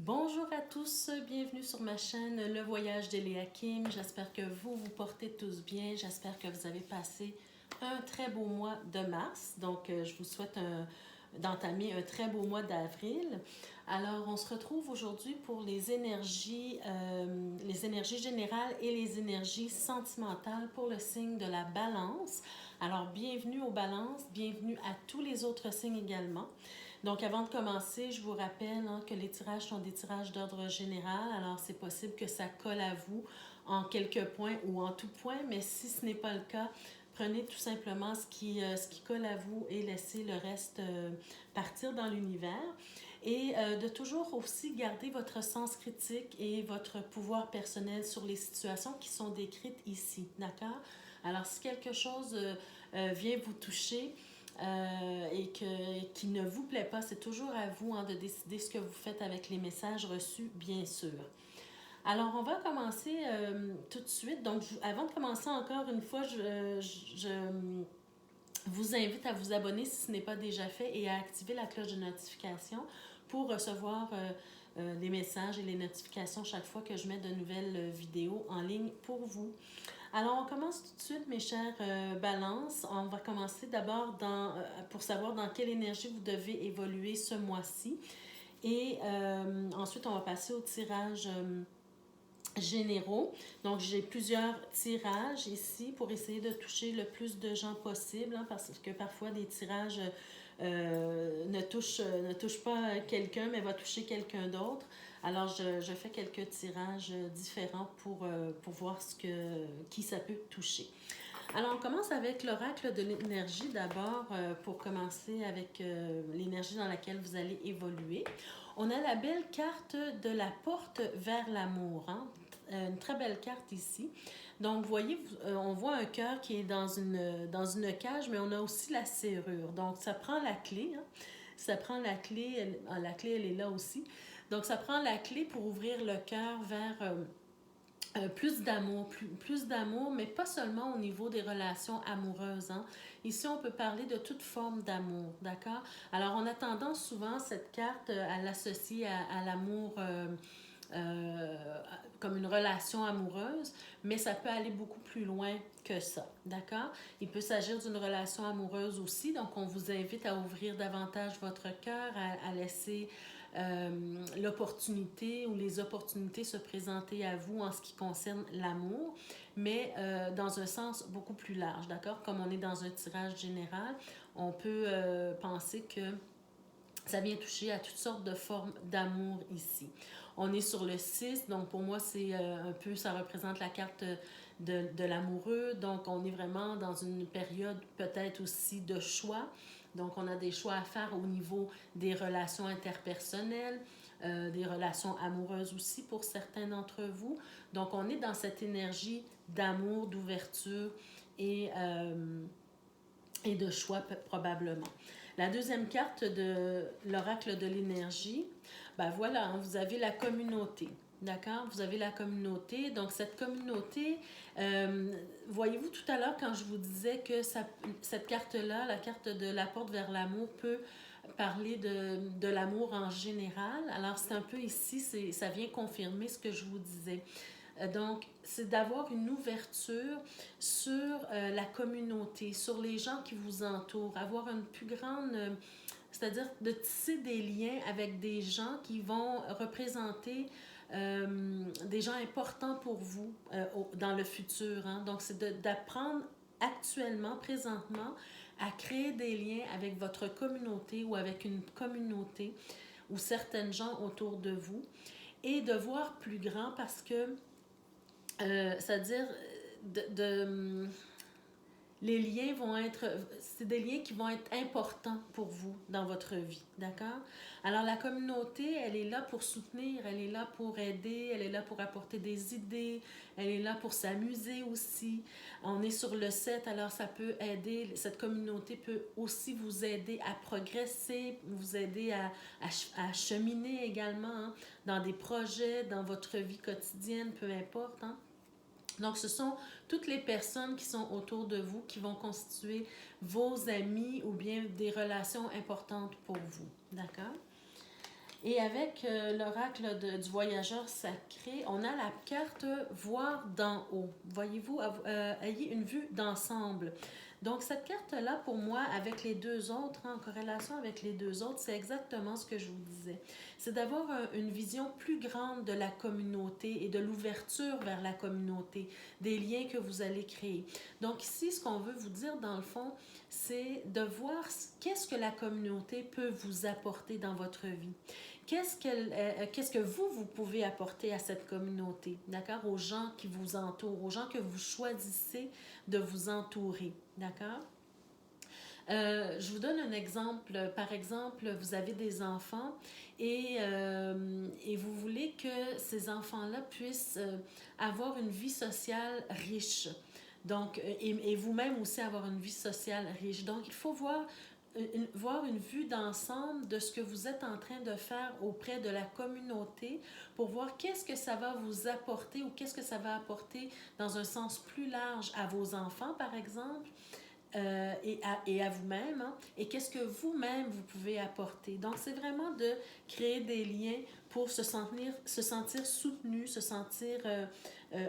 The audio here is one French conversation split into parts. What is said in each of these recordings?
Bonjour à tous, bienvenue sur ma chaîne Le Voyage d'Eléa Kim. J'espère que vous vous portez tous bien. J'espère que vous avez passé un très beau mois de mars. Donc, je vous souhaite d'entamer un très beau mois d'avril. Alors, on se retrouve aujourd'hui pour les énergies générales et les énergies sentimentales pour le signe de la Balance. Alors, bienvenue aux Balances, bienvenue à tous les autres signes également. Donc, avant de commencer, je vous rappelle que les tirages sont des tirages d'ordre général. Alors, c'est possible que ça colle à vous en quelques points ou en tout point, mais si ce n'est pas le cas, prenez tout simplement ce qui colle à vous et laissez le reste partir dans l'univers. Et de toujours aussi garder votre sens critique et votre pouvoir personnel sur les situations qui sont décrites ici, d'accord? Alors, si quelque chose vient vous toucher, qui ne vous plaît pas, c'est toujours à vous de décider ce que vous faites avec les messages reçus, bien sûr. Alors, on va commencer tout de suite. Donc, avant de commencer, encore une fois, je vous invite à vous abonner si ce n'est pas déjà fait et à activer la cloche de notification pour recevoir les messages et les notifications chaque fois que je mets de nouvelles vidéos en ligne pour vous. Alors, on commence tout de suite, mes chères balances. On va commencer d'abord pour savoir dans quelle énergie vous devez évoluer ce mois-ci. Et ensuite, on va passer aux tirages généraux. Donc, j'ai plusieurs tirages ici pour essayer de toucher le plus de gens possible, parce que parfois, des tirages ne touchent pas quelqu'un, mais va toucher quelqu'un d'autre. Alors, je fais quelques tirages différents pour voir qui ça peut toucher. Alors, on commence avec l'oracle de l'énergie d'abord pour commencer avec l'énergie dans laquelle vous allez évoluer. On a la belle carte de la porte vers l'amour. Une très belle carte ici. Donc, vous voyez, on voit un cœur qui est dans une cage, mais on a aussi la serrure. Donc, ça prend la clé. Ça prend la clé. La clé, elle est là aussi. Donc, ça prend la clé pour ouvrir le cœur vers plus d'amour, mais pas seulement au niveau des relations amoureuses. Ici, on peut parler de toute forme d'amour, d'accord? Alors, on a tendance souvent, cette carte, à l'associer à l'amour euh, comme une relation amoureuse, mais ça peut aller beaucoup plus loin que ça, d'accord? Il peut s'agir d'une relation amoureuse aussi, donc on vous invite à ouvrir davantage votre cœur, à laisser l'opportunité ou les opportunités se présenter à vous en ce qui concerne l'amour, mais dans un sens beaucoup plus large, d'accord? Comme on est dans un tirage général, on peut penser que ça vient toucher à toutes sortes de formes d'amour ici. On est sur le 6, donc pour moi, c'est un peu, ça représente la carte de l'amoureux. Donc, on est vraiment dans une période peut-être aussi de choix. Donc, on a des choix à faire au niveau des relations interpersonnelles, des relations amoureuses aussi pour certains d'entre vous. Donc, on est dans cette énergie d'amour, d'ouverture et de choix probablement. La deuxième carte de l'oracle de l'énergie, ben voilà, vous avez la communauté. D'accord? Vous avez la communauté. Donc, cette communauté, voyez-vous tout à l'heure quand je vous disais que cette carte-là, la carte de la porte vers l'amour, peut parler de l'amour en général. Alors, c'est un peu ici, ça vient confirmer ce que je vous disais. Donc, c'est d'avoir une ouverture sur la communauté, sur les gens qui vous entourent, avoir une plus grande, c'est-à-dire de tisser des liens avec des gens qui vont représenter des gens importants pour vous dans le futur. Donc, c'est d'apprendre actuellement, présentement, à créer des liens avec votre communauté ou avec une communauté ou certaines gens autour de vous et de voir plus grand parce que c'est-à-dire, les liens vont être, c'est des liens qui vont être importants pour vous dans votre vie, d'accord? Alors la communauté, elle est là pour soutenir, elle est là pour aider, elle est là pour apporter des idées, elle est là pour s'amuser aussi. On est sur le 7, alors ça peut aider, cette communauté peut aussi vous aider à progresser, vous aider à cheminer également dans des projets, dans votre vie quotidienne, peu importe. Donc, ce sont toutes les personnes qui sont autour de vous qui vont constituer vos amis ou bien des relations importantes pour vous. D'accord? Et avec l'oracle du voyageur sacré, on a la carte voir d'en haut. Voyez-vous, ayez une vue d'ensemble. Donc, cette carte-là, pour moi, avec les deux autres, en corrélation avec les deux autres, c'est exactement ce que je vous disais. C'est d'avoir une vision plus grande de la communauté et de l'ouverture vers la communauté, des liens que vous allez créer. Donc, ici, ce qu'on veut vous dire, dans le fond, c'est de voir qu'est-ce que la communauté peut vous apporter dans votre vie. Qu'est-ce que vous pouvez apporter à cette communauté, d'accord? Aux gens qui vous entourent, aux gens que vous choisissez de vous entourer, d'accord? Je vous donne un exemple. Par exemple, vous avez des enfants et vous voulez que ces enfants-là puissent avoir une vie sociale riche. Donc, et vous-même aussi avoir une vie sociale riche. Donc, il faut voir une vue d'ensemble de ce que vous êtes en train de faire auprès de la communauté pour voir qu'est-ce que ça va vous apporter ou qu'est-ce que ça va apporter dans un sens plus large à vos enfants, par exemple, et à vous-même, hein, et qu'est-ce que vous-même vous pouvez apporter. Donc, c'est vraiment de créer des liens pour se sentir soutenu, se sentir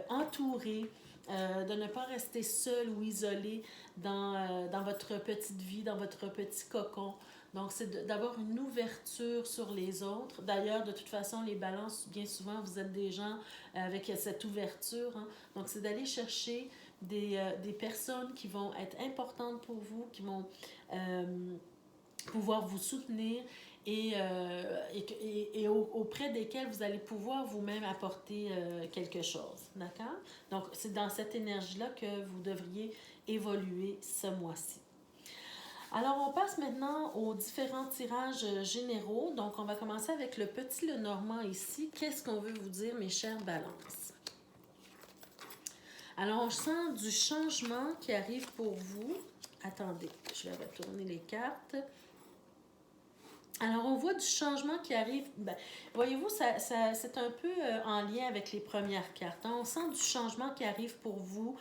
entouré, de ne pas rester seul ou isolé dans votre petite vie, dans votre petit cocon. Donc, c'est d'avoir une ouverture sur les autres. D'ailleurs, de toute façon, les balances, bien souvent, vous êtes des gens avec cette ouverture. Hein. Donc, c'est d'aller chercher des personnes qui vont être importantes pour vous, qui vont pouvoir vous soutenir et auprès desquelles vous allez pouvoir vous-même apporter quelque chose. D'accord? Donc, c'est dans cette énergie-là que vous devriez évoluer ce mois-ci. Alors, on passe maintenant aux différents tirages généraux. Donc, on va commencer avec le petit Lenormand ici. Qu'est-ce qu'on veut vous dire, mes chères balances? Alors, on sent du changement qui arrive pour vous. Attendez, je vais retourner les cartes. Alors, on voit du changement qui arrive. Ben, voyez-vous, c'est un peu en lien avec les premières cartes. Hein. On sent du changement qui arrive pour vous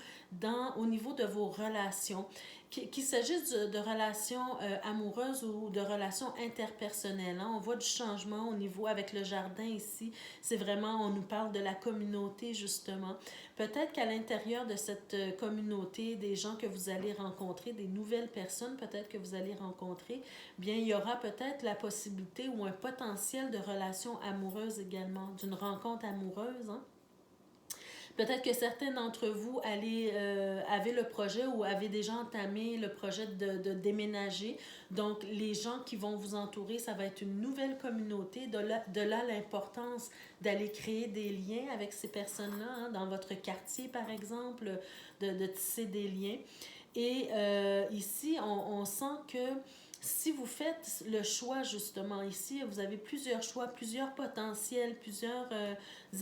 au niveau de vos relations. Qu'il s'agisse de relations amoureuses ou de relations interpersonnelles. Hein. On voit du changement au niveau avec le jardin ici. C'est vraiment, on nous parle de la communauté justement. Peut-être qu'à l'intérieur de cette communauté, des gens que vous allez rencontrer, des nouvelles personnes peut-être que vous allez rencontrer, bien il y aura peut-être la possibilité ou un potentiel de relation amoureuse également, d'une rencontre amoureuse. Hein. Peut-être que certains d'entre vous avaient le projet ou avaient déjà entamé le projet de déménager. Donc, les gens qui vont vous entourer, ça va être une nouvelle communauté. De là l'importance d'aller créer des liens avec ces personnes-là, hein, dans votre quartier, par exemple, de tisser des liens. Et ici, on sent que si vous faites le choix, justement, ici, vous avez plusieurs choix, plusieurs potentiels, plusieurs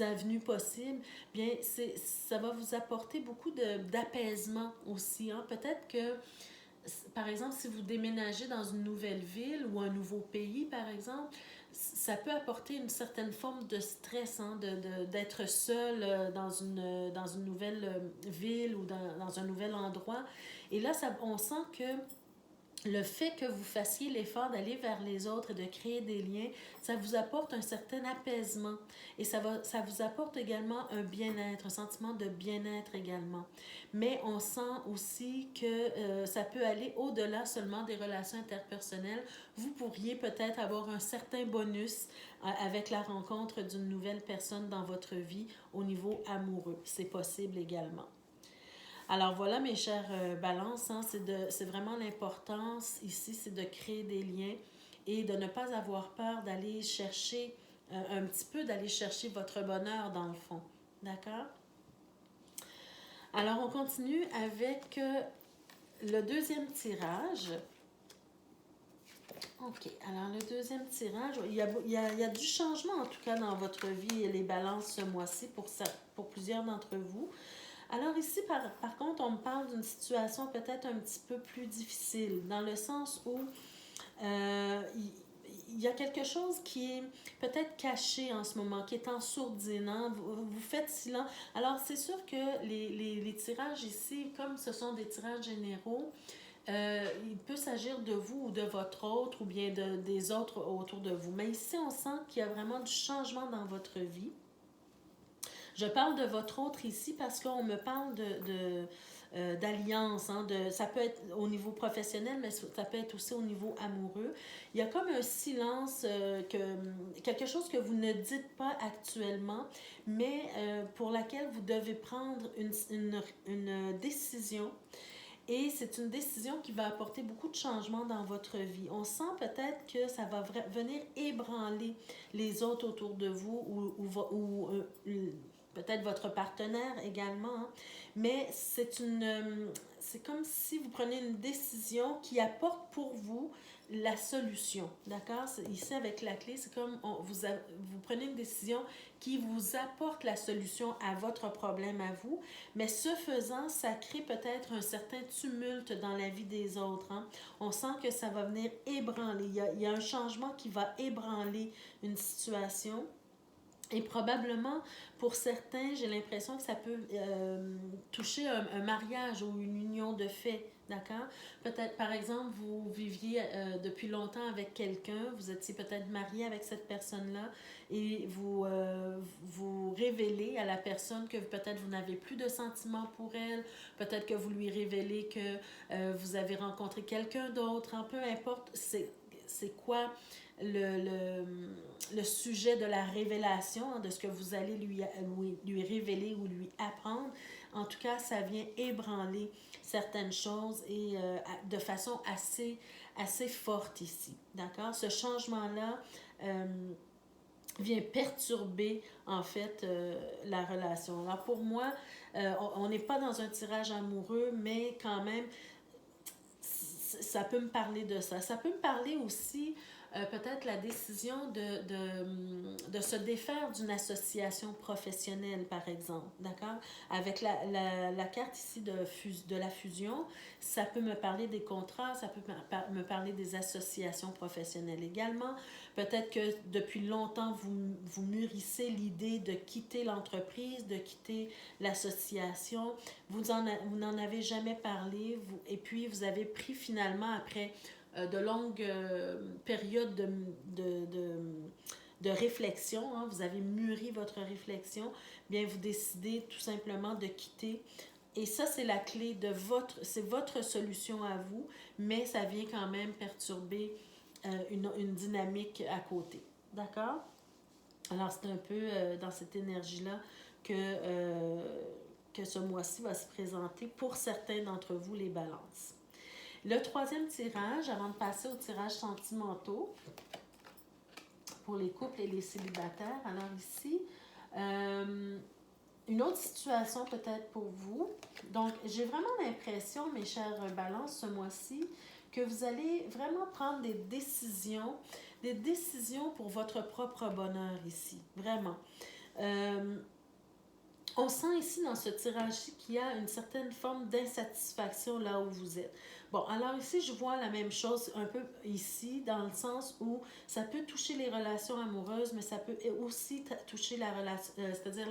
avenues possibles, bien, ça va vous apporter beaucoup d'apaisement aussi. Hein. Peut-être que, par exemple, si vous déménagez dans une nouvelle ville ou un nouveau pays, par exemple, ça peut apporter une certaine forme de stress, hein, d'être seul dans une nouvelle ville ou dans un nouvel endroit. Et là, on sent que le fait que vous fassiez l'effort d'aller vers les autres et de créer des liens, ça vous apporte un certain apaisement et ça vous apporte également un bien-être, un sentiment de bien-être également. Mais on sent aussi que ça peut aller au-delà seulement des relations interpersonnelles. Vous pourriez peut-être avoir un certain bonus avec la rencontre d'une nouvelle personne dans votre vie au niveau amoureux. C'est possible également. Alors voilà, mes chères balances, hein, c'est vraiment l'importance ici, c'est de créer des liens et de ne pas avoir peur d'aller chercher, un petit peu d'aller chercher votre bonheur dans le fond. D'accord? Alors on continue avec le deuxième tirage. OK, alors le deuxième tirage, il y a du changement en tout cas dans votre vie et les balances ce mois-ci pour plusieurs d'entre vous. Alors ici, par contre, on me parle d'une situation peut-être un petit peu plus difficile, dans le sens où il y a quelque chose qui est peut-être caché en ce moment, qui est en sourdine. Hein? Vous faites silence. Alors, c'est sûr que les tirages ici, comme ce sont des tirages généraux, Il peut s'agir de vous ou de votre autre ou bien des autres autour de vous. Mais ici, on sent qu'il y a vraiment du changement dans votre vie. Je parle de votre autre ici parce qu'on me parle d'alliance. Hein, ça peut être au niveau professionnel, mais ça peut être aussi au niveau amoureux. Il y a comme un silence, quelque chose que vous ne dites pas actuellement, mais pour laquelle vous devez prendre une décision. Et c'est une décision qui va apporter beaucoup de changements dans votre vie. On sent peut-être que ça va venir ébranler les autres autour de vous ou peut-être votre partenaire également. Hein. Mais c'est comme si vous prenez une décision qui apporte pour vous la solution. D'accord? Ici, avec la clé, c'est comme vous prenez une décision qui vous apporte la solution à votre problème à vous, mais ce faisant, ça crée peut-être un certain tumulte dans la vie des autres. Hein? On sent que ça va venir ébranler. Il y a un changement qui va ébranler une situation. Et probablement, pour certains, j'ai l'impression que ça peut toucher un mariage ou une union de fait, d'accord? Peut-être, par exemple, vous viviez depuis longtemps avec quelqu'un, vous étiez peut-être marié avec cette personne-là et vous révélez à la personne que peut-être vous n'avez plus de sentiments pour elle, peut-être que vous lui révélez que vous avez rencontré quelqu'un d'autre, hein, peu importe c'est quoi le sujet de la révélation, hein, de ce que vous allez lui révéler ou lui apprendre. En tout cas, ça vient ébranler certaines choses et de façon assez forte ici. D'accord? Ce changement-là vient perturber en fait la relation. Alors pour moi, on n'est pas dans un tirage amoureux, mais quand même, ça peut me parler de ça. Ça peut me parler aussi peut-être la décision de se défaire d'une association professionnelle, par exemple, d'accord? Avec la carte ici de la fusion, ça peut me parler des contrats, ça peut me parler des associations professionnelles également. Peut-être que depuis longtemps, vous mûrissez l'idée de quitter l'entreprise, de quitter l'association. Vous n'en avez jamais parlé et puis vous avez pris finalement, après de longues périodes de réflexion, hein, vous avez mûri votre réflexion, bien vous décidez tout simplement de quitter. Et ça, c'est la clé c'est votre solution à vous, mais ça vient quand même perturber une dynamique à côté. D'accord? Alors, c'est un peu dans cette énergie-là que ce mois-ci va se présenter pour certains d'entre vous, les balances. Le troisième tirage, avant de passer aux tirages sentimentaux pour les couples et les célibataires. Alors ici, une autre situation peut-être pour vous. Donc, j'ai vraiment l'impression, mes chers balances, ce mois-ci, que vous allez vraiment prendre des décisions pour votre propre bonheur ici, vraiment. On sent ici dans ce tirage-ci qu'il y a une certaine forme d'insatisfaction là où vous êtes. Bon, alors ici, je vois la même chose un peu ici, dans le sens où ça peut toucher les relations amoureuses, mais ça peut aussi toucher la relation, c'est-à-dire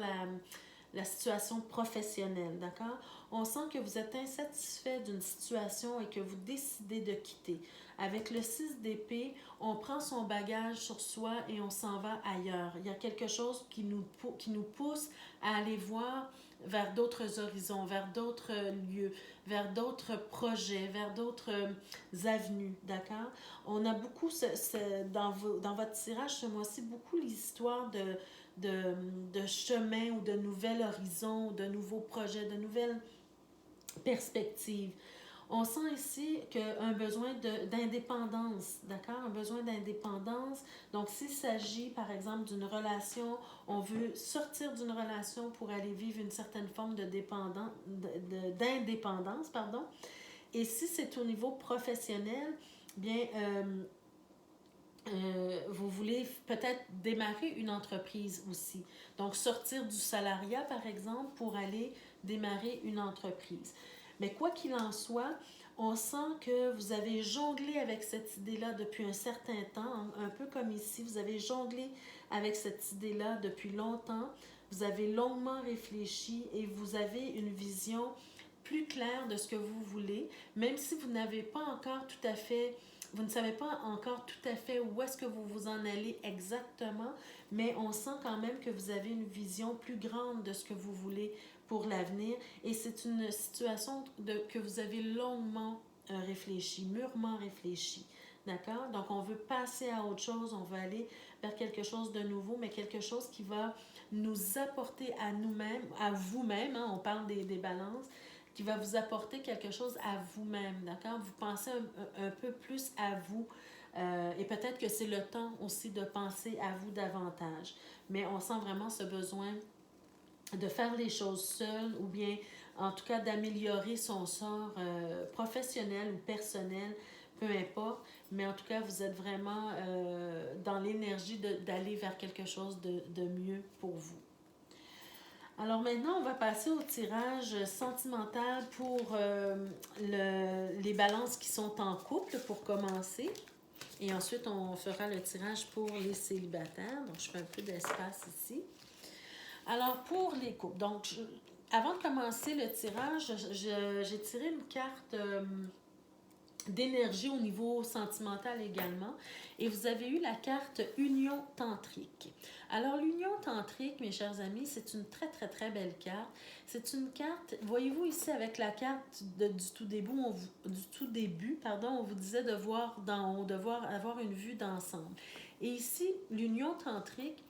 la situation professionnelle, d'accord? On sent que vous êtes insatisfait d'une situation et que vous décidez de quitter. Avec le 6 d'épée, on prend son bagage sur soi et on s'en va ailleurs. Il y a quelque chose qui nous pousse à aller voir vers d'autres horizons, vers d'autres lieux, vers d'autres projets, vers d'autres avenues, d'accord? On a beaucoup, dans votre tirage ce mois-ci, beaucoup l'histoire de chemin ou de nouveaux horizons, de nouveaux projets, de nouvelles perspectives. On sent ici un besoin d'indépendance, d'accord? Un besoin d'indépendance. Donc, s'il s'agit, par exemple, d'une relation, on veut sortir d'une relation pour aller vivre une certaine forme d'indépendance, pardon. Et si c'est au niveau professionnel, bien, vous voulez peut-être démarrer une entreprise aussi. Donc, sortir du salariat, par exemple, pour aller démarrer une entreprise. Mais quoi qu'il en soit, on sent que vous avez jonglé avec cette idée-là depuis un certain temps, un peu comme ici, vous avez jonglé avec cette idée-là depuis longtemps, vous avez longuement réfléchi et vous avez une vision plus clair de ce que vous voulez, même si vous n'avez pas encore tout à fait, vous ne savez pas encore tout à fait où est-ce que vous vous en allez exactement, mais on sent quand même que vous avez une vision plus grande de ce que vous voulez pour l'avenir et c'est une situation que vous avez longuement réfléchi, mûrement réfléchi. D'accord? Donc, on veut passer à autre chose, on veut aller vers quelque chose de nouveau, mais quelque chose qui va nous apporter à nous-mêmes, à vous-même, hein, on parle des balances, qui va vous apporter quelque chose à vous-même, d'accord? Vous pensez un peu plus à vous et peut-être que c'est le temps aussi de penser à vous davantage. Mais on sent vraiment ce besoin de faire les choses seul ou bien en tout cas d'améliorer son sort professionnel ou personnel, peu importe, mais en tout cas vous êtes vraiment dans l'énergie d'aller vers quelque chose de mieux pour vous. Alors maintenant, on va passer au tirage sentimental pour les balances qui sont en couple pour commencer. Et ensuite, on fera le tirage pour les célibataires. Donc, je fais un peu d'espace ici. Alors, pour les couples, donc, avant de commencer le tirage, j'ai tiré une carte d'énergie au niveau sentimental également. Et vous avez eu la carte Union tantrique. Alors, l'Union tantrique, mes chers amis, c'est une très, très, très belle carte. C'est une carte, voyez-vous ici avec la carte du tout début, on vous disait de voir d'en haut, de avoir une vue d'ensemble. Et ici, l'Union tantrique,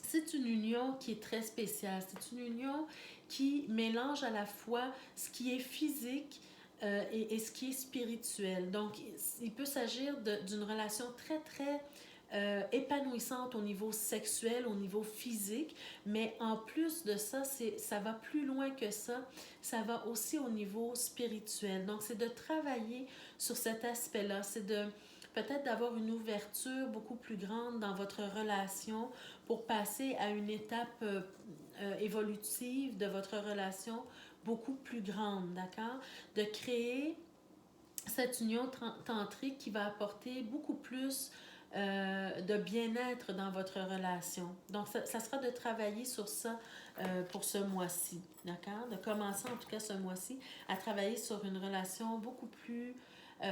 c'est une union qui est très spéciale. C'est une union qui mélange à la fois ce qui est physique et ce qui est spirituel. Donc, il peut s'agir d'une relation très, très épanouissante au niveau sexuel, au niveau physique, mais en plus de ça, ça va plus loin que ça va aussi au niveau spirituel. Donc, c'est de travailler sur cet aspect-là, c'est de peut-être d'avoir une ouverture beaucoup plus grande dans votre relation pour passer à une étape évolutive de votre relation beaucoup plus grande, d'accord? De créer cette union tantrique qui va apporter beaucoup plus de bien-être dans votre relation. Donc, ça sera de travailler sur ça pour ce mois-ci, d'accord? De commencer en tout cas ce mois-ci à travailler sur une relation beaucoup plus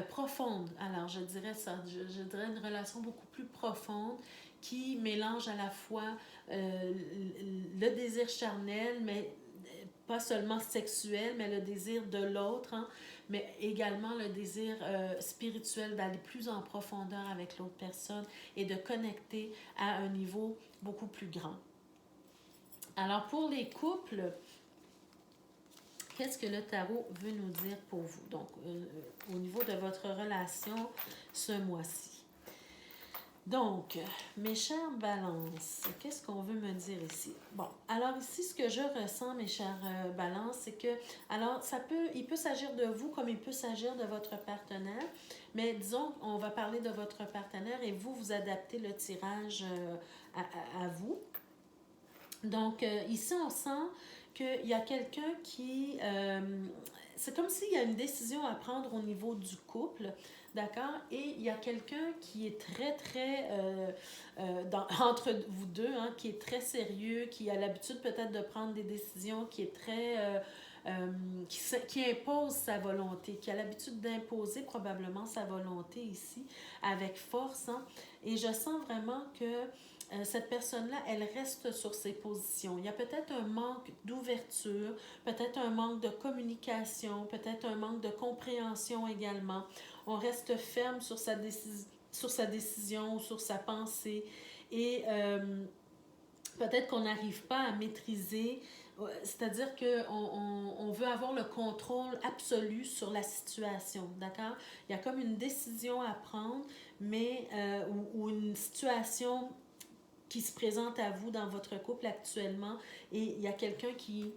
profonde. Alors, je dirais ça, je dirais une relation beaucoup plus profonde qui mélange à la fois le désir charnel, mais pas seulement sexuel, mais le désir de l'autre, hein, mais également le désir spirituel d'aller plus en profondeur avec l'autre personne et de connecter à un niveau beaucoup plus grand. Alors, pour les couples, qu'est-ce que le tarot veut nous dire pour vous? Donc, au niveau de votre relation ce mois-ci. Donc, mes chères balances, qu'est-ce qu'on veut me dire ici? Bon, alors ici, ce que je ressens, mes chères balances, c'est que, alors, il peut s'agir de vous comme il peut s'agir de votre partenaire, mais disons, on va parler de votre partenaire et vous adaptez le tirage à vous. Donc, ici, on sent qu'il y a quelqu'un qui... c'est comme s'il y a une décision à prendre au niveau du couple, d'accord? Et il y a quelqu'un qui est très, très... entre vous deux, hein, qui est très sérieux, qui a l'habitude peut-être de prendre des décisions, qui est très... qui impose sa volonté, qui a l'habitude d'imposer probablement sa volonté ici, avec force. Hein? Et je sens vraiment que cette personne-là, elle reste sur ses positions. Il y a peut-être un manque d'ouverture, peut-être un manque de communication, peut-être un manque de compréhension également. On reste ferme sur sa décision ou sur sa pensée et peut-être qu'on n'arrive pas à maîtriser, c'est-à-dire qu'on veut avoir le contrôle absolu sur la situation, d'accord? Il y a comme une décision à prendre, mais ou une situation qui se présente à vous dans votre couple actuellement et il y a quelqu'un qui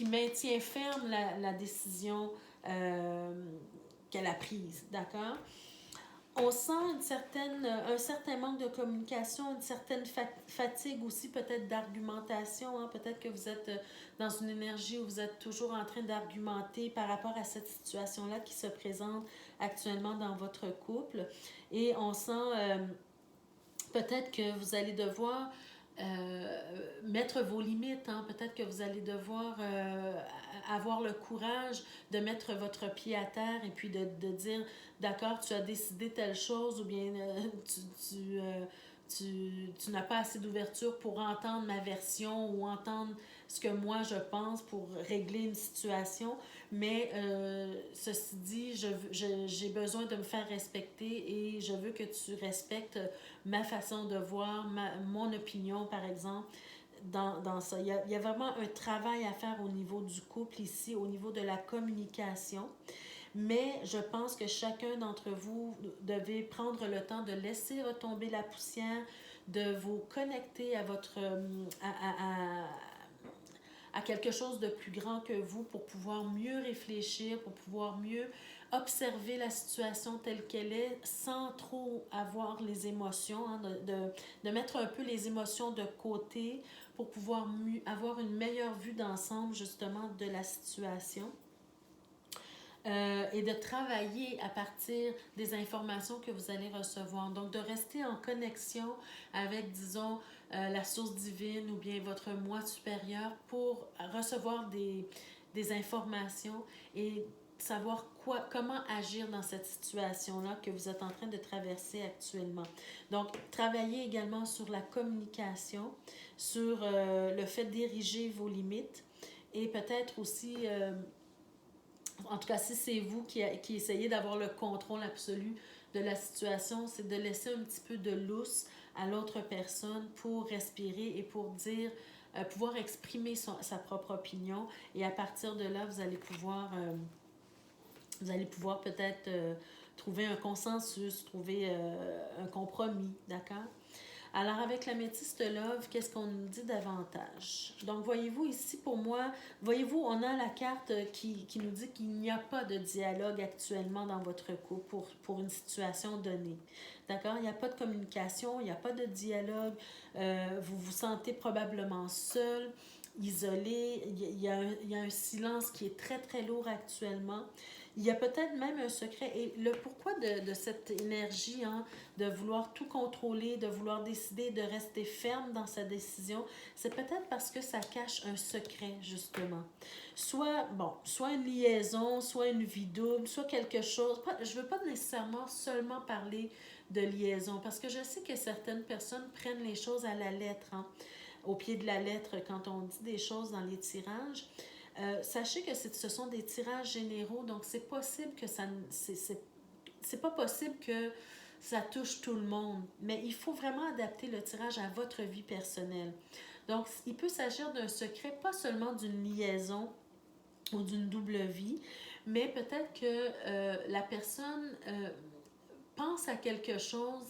maintient ferme la décision qu'elle a prise, d'accord? On sent un certain manque de communication, une certaine fatigue aussi peut-être d'argumentation. Hein? Peut-être que vous êtes dans une énergie où vous êtes toujours en train d'argumenter par rapport à cette situation-là qui se présente actuellement dans votre couple. Et on sent peut-être que vous allez devoir mettre vos limites. Hein. Peut-être que vous allez devoir avoir le courage de mettre votre pied à terre et puis de dire, d'accord, tu as décidé telle chose ou bien tu n'as pas assez d'ouverture pour entendre ma version ou entendre ce que moi je pense pour régler une situation. Mais ceci dit, j'ai besoin de me faire respecter et je veux que tu respectes ma façon de voir, mon opinion, par exemple, dans ça. Il y a vraiment un travail à faire au niveau du couple ici, au niveau de la communication. Mais je pense que chacun d'entre vous devez prendre le temps de laisser retomber la poussière, de vous connecter à votre à quelque chose de plus grand que vous pour pouvoir mieux réfléchir, pour pouvoir mieux observer la situation telle qu'elle est sans trop avoir les émotions, hein, de mettre un peu les émotions de côté pour pouvoir avoir une meilleure vue d'ensemble justement de la situation. Et de travailler à partir des informations que vous allez recevoir. Donc, de rester en connexion avec, disons, la source divine ou bien votre moi supérieur pour recevoir des informations et savoir comment agir dans cette situation-là que vous êtes en train de traverser actuellement. Donc, travaillez également sur la communication, sur le fait d'ériger vos limites et peut-être aussi en tout cas, si c'est vous qui essayez d'avoir le contrôle absolu de la situation, c'est de laisser un petit peu de lousse à l'autre personne pour respirer et pour dire, pouvoir exprimer sa propre opinion. Et à partir de là, vous allez pouvoir peut-être trouver un consensus, trouver un compromis, d'accord? Alors, avec la métiste love, qu'est-ce qu'on nous dit davantage? Donc, voyez-vous ici, pour moi, voyez-vous, on a la carte qui nous dit qu'il n'y a pas de dialogue actuellement dans votre couple pour une situation donnée. D'accord? Il n'y a pas de communication, il n'y a pas de dialogue. Vous vous sentez probablement seul, isolé. Il y a un silence qui est très, très lourd actuellement. Il y a peut-être même un secret. Et le pourquoi de cette énergie, hein, de vouloir tout contrôler, de vouloir décider, de rester ferme dans sa décision, c'est peut-être parce que ça cache un secret, justement. Soit une liaison, soit une vie double, soit quelque chose. Je ne veux pas nécessairement seulement parler de liaison, parce que je sais que certaines personnes prennent les choses à la lettre, hein, au pied de la lettre, quand on dit des choses dans les tirages. Sachez que ce sont des tirages généraux, donc c'est possible que ça... C'est pas possible que ça touche tout le monde, mais il faut vraiment adapter le tirage à votre vie personnelle. Donc, il peut s'agir d'un secret, pas seulement d'une liaison ou d'une double vie, mais peut-être que la personne pense à quelque chose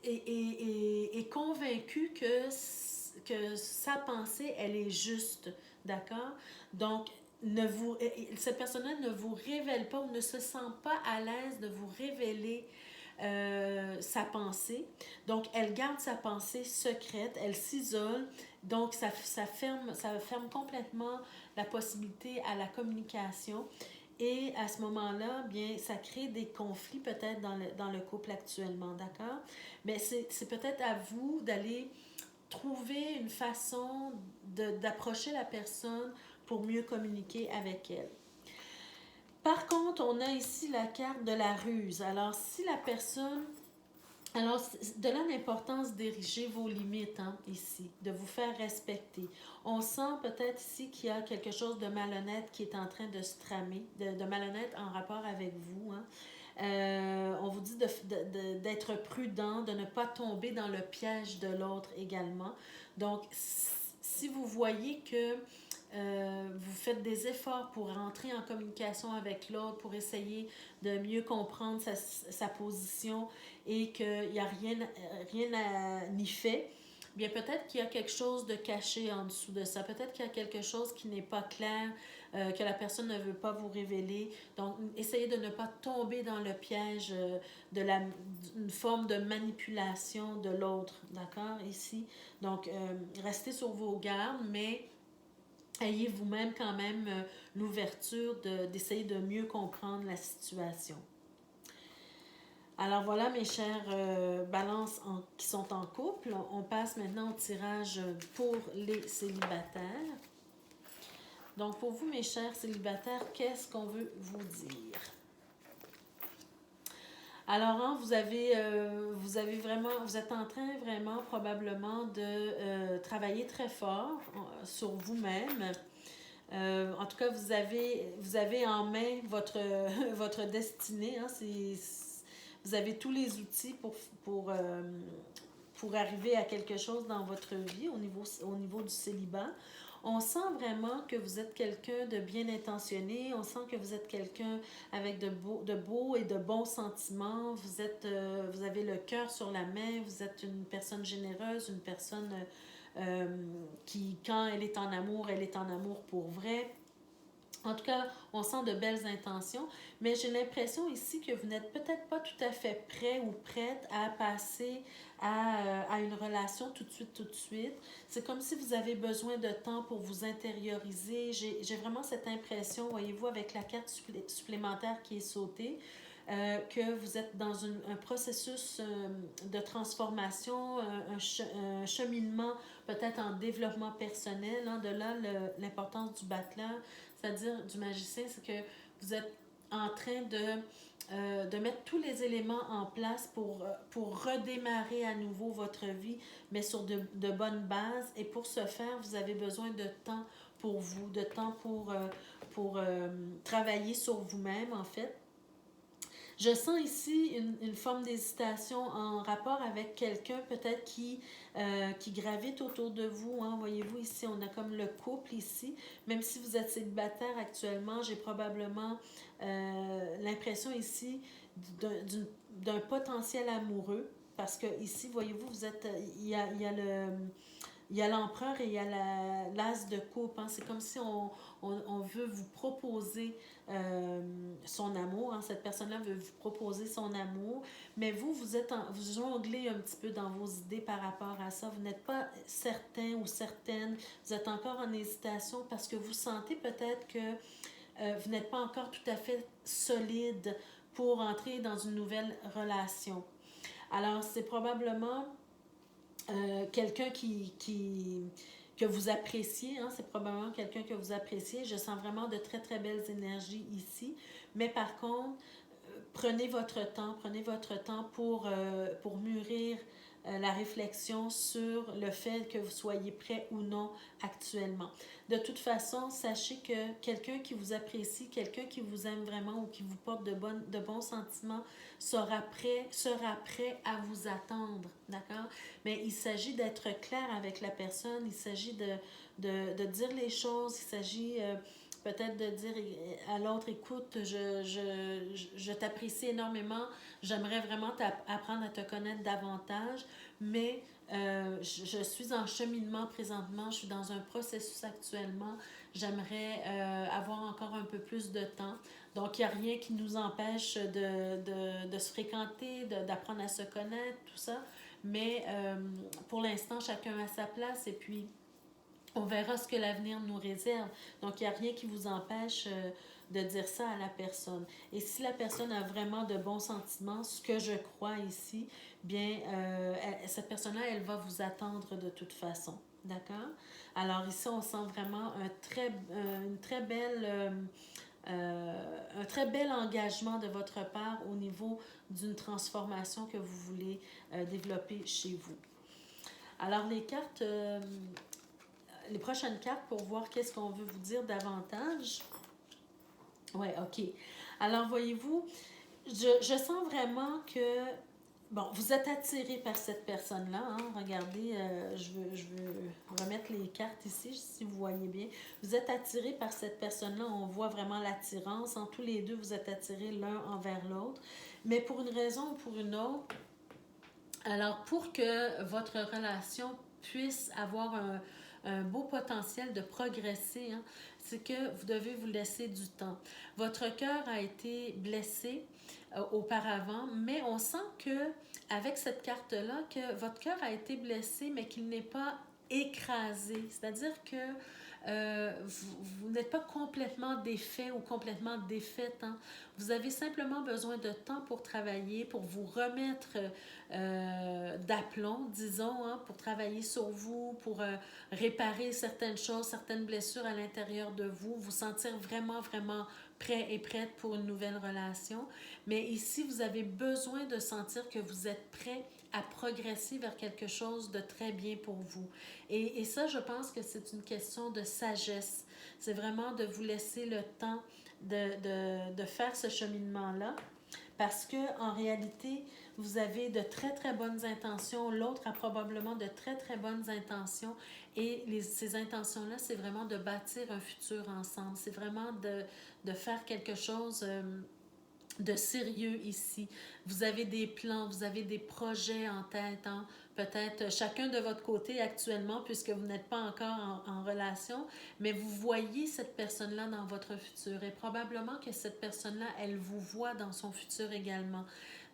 et est convaincue que sa pensée, elle est juste, d'accord? Donc, cette personne-là ne vous révèle pas ou ne se sent pas à l'aise de vous révéler sa pensée. Donc, elle garde sa pensée secrète, elle s'isole. Donc, ça ferme complètement la possibilité à la communication. Et à ce moment-là, bien, ça crée des conflits peut-être dans le couple actuellement, d'accord? Mais c'est peut-être à vous d'aller trouver une façon d'approcher la personne pour mieux communiquer avec elle. Par contre, on a ici la carte de la ruse. Alors, si la personne... Alors, de là l'importance d'ériger vos limites, hein, ici, de vous faire respecter. On sent peut-être ici qu'il y a quelque chose de malhonnête qui est en train de se tramer, de malhonnête en rapport avec vous, hein. On vous dit d'être prudent, de ne pas tomber dans le piège de l'autre également. Donc, si vous voyez que vous faites des efforts pour entrer en communication avec l'autre, pour essayer de mieux comprendre sa position et qu'il n'y a rien à ni fait, bien peut-être qu'il y a quelque chose de caché en dessous de ça. Peut-être qu'il y a quelque chose qui n'est pas clair, que la personne ne veut pas vous révéler. Donc, essayez de ne pas tomber dans le piège d'une forme de manipulation de l'autre, d'accord, ici. Donc, restez sur vos gardes, mais ayez vous-même quand même l'ouverture d'essayer de mieux comprendre la situation. Alors voilà mes chers balances qui sont en couple. On passe maintenant au tirage pour les célibataires. Donc pour vous mes chers célibataires, qu'est-ce qu'on veut vous dire? Alors, hein, vous avez vraiment, vous êtes en train vraiment probablement de travailler très fort sur vous-même. En tout cas, vous avez en main votre, votre destinée. Hein, vous avez tous les outils pour arriver à quelque chose dans votre vie au niveau du célibat. On sent vraiment que vous êtes quelqu'un de bien intentionné, on sent que vous êtes quelqu'un avec de beaux et de bons sentiments, vous avez le cœur sur la main, vous êtes une personne généreuse, une personne qui, quand elle est en amour pour vrai. En tout cas, on sent de belles intentions, mais j'ai l'impression ici que vous n'êtes peut-être pas tout à fait prêt ou prête à passer à une relation tout de suite. C'est comme si vous avez besoin de temps pour vous intérioriser. J'ai vraiment cette impression, voyez-vous, avec la carte supplémentaire qui est sautée, que vous êtes dans un processus de transformation, un cheminement peut-être en développement personnel. Hein, de là, l'importance du battleur, c'est-à-dire du magicien, c'est que vous êtes en train de mettre tous les éléments en place pour redémarrer à nouveau votre vie, mais sur de bonnes bases. Et pour ce faire, vous avez besoin de temps pour vous, de temps pour travailler sur vous-même, en fait. Je sens ici une forme d'hésitation en rapport avec quelqu'un peut-être qui gravite autour de vous. Hein. Voyez-vous, ici, on a comme le couple ici. Même si vous êtes célibataire actuellement, j'ai probablement l'impression ici d'un potentiel amoureux. Parce que ici, voyez-vous, il y a le... Il y a l'empereur et il y a l'as de coupe. Hein. C'est comme si on veut vous proposer son amour. Hein. Cette personne-là veut vous proposer son amour. Mais vous jonglez un petit peu dans vos idées par rapport à ça. Vous n'êtes pas certain ou certaine. Vous êtes encore en hésitation parce que vous sentez peut-être que vous n'êtes pas encore tout à fait solide pour entrer dans une nouvelle relation. Alors, c'est probablement quelqu'un que vous appréciez, hein, c'est probablement quelqu'un que vous appréciez. Je sens vraiment de très, très belles énergies ici. Mais par contre, prenez votre temps pour mûrir la réflexion sur le fait que vous soyez prêt ou non actuellement. De toute façon, sachez que quelqu'un qui vous apprécie, quelqu'un qui vous aime vraiment ou qui vous porte de bons sentiments sera prêt à vous attendre, d'accord? Mais il s'agit d'être clair avec la personne, il s'agit de dire les choses, il s'agit peut-être de dire à l'autre, écoute, je t'apprécie énormément, j'aimerais vraiment apprendre à te connaître davantage, mais je suis en cheminement présentement, je suis dans un processus actuellement, j'aimerais avoir encore un peu plus de temps. Donc, il n'y a rien qui nous empêche de se fréquenter, d'apprendre à se connaître, tout ça. Mais pour l'instant, chacun a sa place et puis on verra ce que l'avenir nous réserve. Donc, il n'y a rien qui vous empêche de dire ça à la personne. Et si la personne a vraiment de bons sentiments, ce que je crois ici, bien, cette personne-là, elle va vous attendre de toute façon. D'accord? Alors ici, on sent vraiment une très belle... un très bel engagement de votre part au niveau d'une transformation que vous voulez développer chez vous. Alors, les prochaines cartes pour voir qu'est-ce qu'on veut vous dire davantage. Ouais, ok. Alors, voyez-vous, je sens vraiment que, bon, vous êtes attiré par cette personne-là. Hein? Regardez, je veux remettre les cartes ici, si vous voyez bien. Vous êtes attiré par cette personne-là. On voit vraiment l'attirance. En tous les deux, vous êtes attirés l'un envers l'autre. Mais pour une raison ou pour une autre, alors pour que votre relation puisse avoir un beau potentiel de progresser, hein, c'est que vous devez vous laisser du temps. Votre cœur a été blessé auparavant, mais on sent que avec cette carte-là, que votre cœur a été blessé, mais qu'il n'est pas écrasé. C'est-à-dire que vous n'êtes pas complètement défait ou complètement défaite. Hein. Vous avez simplement besoin de temps pour travailler, pour vous remettre d'aplomb, disons, hein, pour travailler sur vous, pour réparer certaines choses, certaines blessures à l'intérieur de vous, vous sentir vraiment, vraiment prêt et prête pour une nouvelle relation. Mais ici, vous avez besoin de sentir que vous êtes prêt à progresser vers quelque chose de très bien pour vous. Et ça, je pense que c'est une question de sagesse. C'est vraiment de vous laisser le temps de faire ce cheminement-là. Parce que en réalité, vous avez de très, très bonnes intentions. L'autre a probablement de très, très bonnes intentions. Et ces intentions-là, c'est vraiment de bâtir un futur ensemble. C'est vraiment de faire quelque chose de sérieux ici. Vous avez des plans, vous avez des projets en tête, hein? Peut-être chacun de votre côté actuellement, puisque vous n'êtes pas encore en relation, mais vous voyez cette personne-là dans votre futur et probablement que cette personne-là, elle vous voit dans son futur également.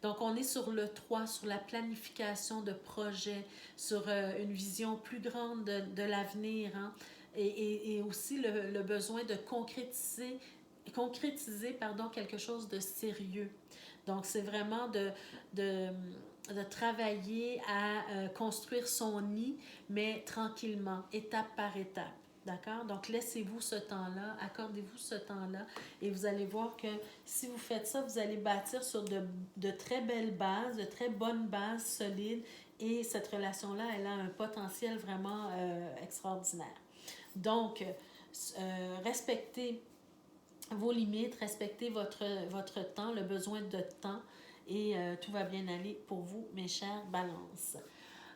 Donc, on est sur le 3, sur la planification de projets, sur une vision plus grande de l'avenir, hein? Et aussi le besoin de concrétiser quelque chose de sérieux. Donc, c'est vraiment de, de travailler à construire son nid, mais tranquillement, étape par étape. D'accord? Donc, laissez-vous ce temps-là, accordez-vous ce temps-là et vous allez voir que si vous faites ça, vous allez bâtir sur de très belles bases, de très bonnes bases solides et cette relation-là, elle a un potentiel vraiment extraordinaire. Donc, respectez vos limites, respectez votre temps, le besoin de temps et tout va bien aller pour vous, mes chères balances.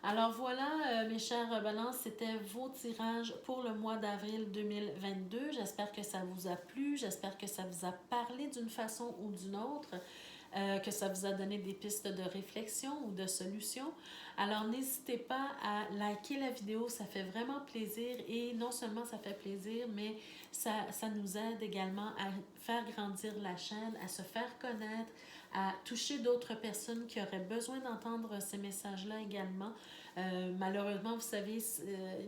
Alors voilà, mes chères balances, c'était vos tirages pour le mois d'avril 2022. J'espère que ça vous a plu, j'espère que ça vous a parlé d'une façon ou d'une autre. Que ça vous a donné des pistes de réflexion ou de solutions. Alors, n'hésitez pas à liker la vidéo, ça fait vraiment plaisir et non seulement ça fait plaisir, mais ça nous aide également à faire grandir la chaîne, à se faire connaître, à toucher d'autres personnes qui auraient besoin d'entendre ces messages-là également. Malheureusement, vous savez,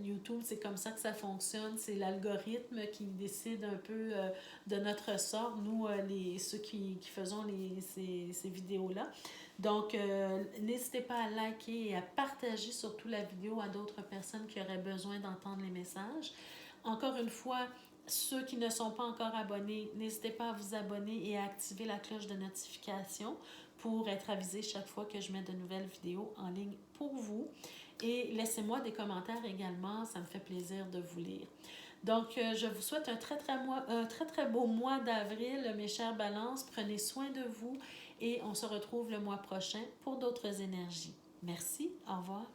YouTube, c'est comme ça que ça fonctionne. C'est l'algorithme qui décide un peu de notre sort, nous, ceux qui faisons ces vidéos-là. Donc, n'hésitez pas à liker et à partager surtout la vidéo à d'autres personnes qui auraient besoin d'entendre les messages. Encore une fois, ceux qui ne sont pas encore abonnés, n'hésitez pas à vous abonner et à activer la cloche de notification pour être avisé chaque fois que je mets de nouvelles vidéos en ligne pour vous. Et laissez-moi des commentaires également, ça me fait plaisir de vous lire. Donc, je vous souhaite un très beau mois d'avril, mes chères balances. Prenez soin de vous et on se retrouve le mois prochain pour d'autres énergies. Merci, au revoir.